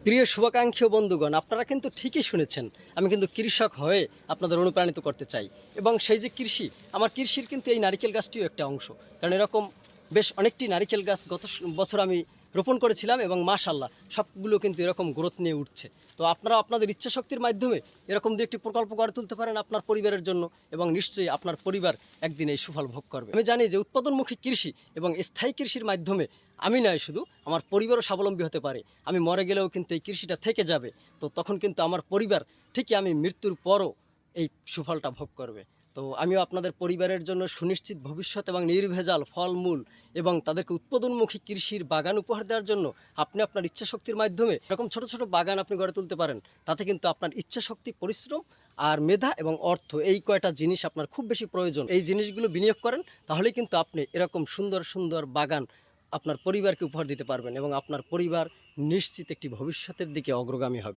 প্রিয় শুভাকাঙ্ক্ষী ও বন্ধুগণ, আপনারা কিন্তু ঠিকই শুনেছেন। আমি কিন্তু কৃষক হয়ে আপনাদের অনুপ্রাণিত করতে চাই। এবং সেই যে কৃষি, আমার কৃষির কিন্তু এই নারিকেল গাছটিও একটা অংশ। কারণ এরকম বেশ অনেকটি নারিকেল গাছ গত বছর আমি রোপণ করেছিলাম এবং মাশাআল্লাহ সবগুলো কিন্তু এরকম গ্রোথ নিয়ে উঠছে। তো আপনারা আপনাদের ইচ্ছাশক্তির মাধ্যমে এরকম দু একটি প্রকল্প গড়ে তুলতে পারেন আপনার পরিবারের জন্য, এবং নিশ্চয়ই আপনার পরিবার একদিন এই সুফল ভোগ করবে। আমি জানি যে উৎপাদনমুখী কৃষি এবং স্থায়ী কৃষির মাধ্যমে আমি নয় শুধু, আমার পরিবারও স্বাবলম্বী হতে পারে। আমি মরে গেলেও কিন্তু এই কৃষিটা থেকে যাবে। তো তখন কিন্তু আমার পরিবার ঠিকই আমি মৃত্যুর পরও এই সুফলটা ভোগ করবে। তো আমিও আপনাদের পরিবারের জন্য সুনিশ্চিত ভবিষ্যৎ এবং নির্ভেজাল ফলমূল এবং তাদেরকে উৎপাদনমুখী কৃষির বাগান উপহার দেওয়ার জন্য আপনি আপনার ইচ্ছাশক্তির মাধ্যমে এরকম ছোট ছোট বাগান আপনি গড়ে তুলতে পারেন। তাতে কিন্তু আপনার ইচ্ছাশক্তি, পরিশ্রম আর মেধা এবং অর্থ, এই কয়টা জিনিস আপনার খুব বেশি প্রয়োজন। এই জিনিসগুলো বিনিয়োগ করেন, তাহলেই কিন্তু আপনি এরকম সুন্দর সুন্দর বাগান আপনার পরিবারকে উপহার দিতে পারবেন এবং আপনার পরিবার নিশ্চিত একটি ভবিষ্যতের দিকে অগ্রগামী হবে।